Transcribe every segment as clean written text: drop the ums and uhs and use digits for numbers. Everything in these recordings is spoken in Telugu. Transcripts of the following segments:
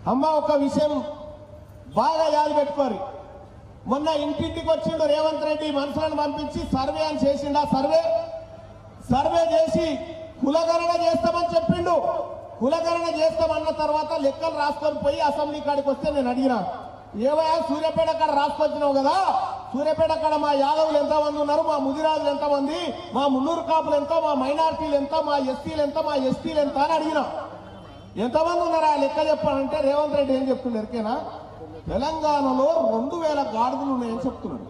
అమ్మ ఒక విషయం బాగా యాద పెట్టుకోరు. మొన్న ఇంటింటికి వచ్చిండు రేవంత్ రెడ్డి మనుషులను పంపించి సర్వే అని చేసిండు. సర్వే చేసి కులగణన చేస్తామని చెప్పిండు. కులగణన చేస్తామన్న తర్వాత లెక్కలు రాసుకొని పోయి అసెంబ్లీ కాడికి వస్తే నేను అడిగినా, ఏవయా సూర్యాపేట కాడ రాసుకొచ్చినావు కదా, సూర్యాపేట కాడ మా యాదవులు ఎంతమంది ఉన్నారు, మా ముదిరాజులు ఎంతమంది, మా మున్నూరు కాపులు ఎంత, మా మైనార్టీలు ఎంత, మా ఎస్సీలు ఎంత, మా ఎస్టీలు ఎంత అని అడిగినా. ఎంతమంది ఉన్నారు ఆ లెక్క చెప్పాలంటే రేవంత్ రెడ్డి ఏం చెప్తుండే ఎరికేనా, తెలంగాణలో 2000 గాడిదలు ఉన్నాయని చెప్తున్నాడు.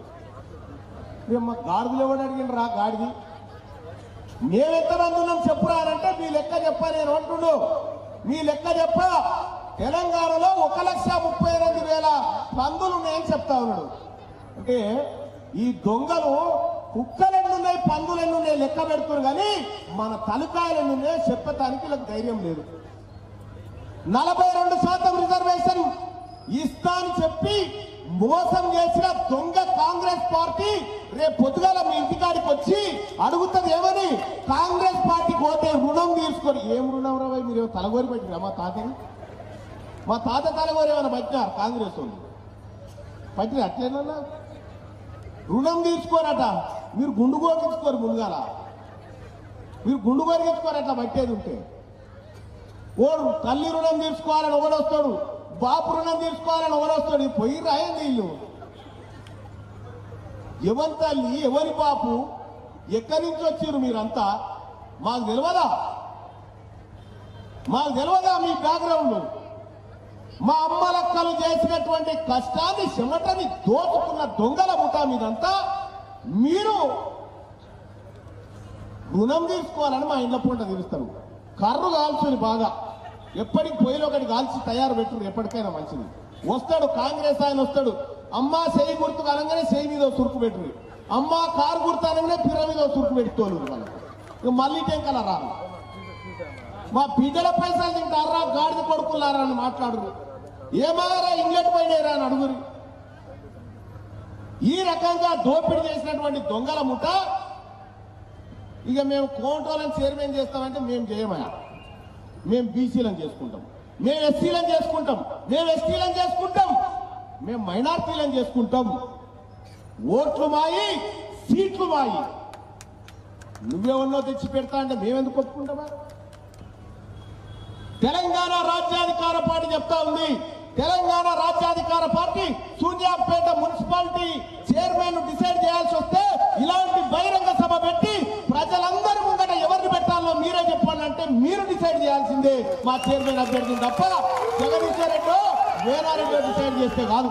మా గాడిదలు ఎవడు అడిగిండ్రు రా గాడిది, మేమెంతమంది ఉన్నాం చెప్పురా అంటే మీ లెక్క చెప్పా నేను అంటుండు. మీ లెక్క చెప్ప తెలంగాణలో 1,38,000 పందులు ఉన్నాయని చెప్తా ఉన్నాడు. అంటే ఈ దొంగలు కుక్కలు ఎన్నున్నాయి పందులు ఎన్నున్నాయి లెక్క పెడుతున్నారు కానీ మన తలకాయలు ఎన్నున్నాయో చెప్పటానికి వీళ్ళకి ధైర్యం లేదు. 42% రిజర్వేషన్ ఇస్తా అని చెప్పి మోసం చేసిన దొంగ కాంగ్రెస్ పార్టీ రేపు పొద్దుగాల మీ ఇంటికాడికి వచ్చి అడుగుతుంది ఏమని, కాంగ్రెస్ పార్టీకి పోతే రుణం తీసుకొని. ఏం రుణం రావు మీరు తలగోరి పెట్టిరా మా తాతని, మా తాత తలగోరి ఏమైనా పట్టినారు కాంగ్రెస్ వాళ్ళు పట్టిన అట్లేనన్నా రుణం తీసుకోరట. మీరు గుండు కోరించుకోరు ముందుగాల, మీరు గుండు కోరిగించుకోరు అట్లా పట్టేది ఉంటే. ఓడు తల్లి రుణం తీర్చుకోవాలని ఒకడొస్తాడు, బాపు రుణం తీర్చుకోవాలని ఒకడొస్తాడు. పోయి రాయండి వీళ్ళు. ఎవరి తల్లి ఎవరి బాపు ఎక్కడి నుంచి వచ్చారు మీరంతా మాకు తెలియదా? మీ బ్యాక్గ్రౌండ్? మా అమ్మలక్కలు చేసినటువంటి కష్టాన్ని చెమటని దోచుకున్న దొంగల ముఠా మీదంతా. మీరు రుణం తీసుకోవాలని మా ఇండ్ల పూట తీరుస్తారు. కర్రు కాల్చుని బాగా ఎప్పటికి పొయ్యిలో ఒకటి కాల్చి తయారు పెట్టుడు ఎప్పటికైనా మంచిది. వస్తాడు కాంగ్రెస్ ఆయన వస్తాడు, అమ్మ చేయి గుర్తుకు అనగానే చేయి మీద సురుకు పెట్టుడు, అమ్మ కారు గుర్తు అనగానే పిర్ర మీద సురుకు పెట్టుకోరు. వాళ్ళకి మళ్ళీ టెంకల రారు. మా బిడ్డల పైసలు తింటారా గాడిద కొడుకులారా అని మాట్లాడరు. ఏమారా ఇంగ్లెట్ పోయినారా అని అడుగురు. ఈ రకంగా దోపిడీ చేసినటువంటి దొంగల ముఠ ఇక మేము కోంట్రోలను చైర్మన్ చేస్తామంటే మేము చేయమయా. మేము బీసీలను చేసుకుంటాం, మేము ఎస్సీలను చేసుకుంటాం, మేము ఎస్టీలను చేసుకుంటాం, మేము మైనార్టీలను చేసుకుంటాం. ఓట్లు మాయి సీట్లు మాయి. నువ్వేమన్నో తెచ్చి పెడతా అంటే మేమెందుకు ఒప్పుకుంటామా? తెలంగాణ రాజ్యాధికార పార్టీ చెప్తా ఉంది. Telangana Rajyadhikara party Suryapet municipality chairman decide చేయాల్సి వస్తే ఇలాంటి బహిరంగ సభ పెట్టి ప్రజలందరి ముంగట ఎవరిని పెట్టాలో మీరే చెప్పండి అంటే మీరు డిసైడ్ చేయాల్సిందే మా చైర్మన్ అభ్యర్థిని తప్ప జగదీశ్వర్ రెడ్డి వేరారెడ్డి డిసైడ్ చేస్తే కాదు.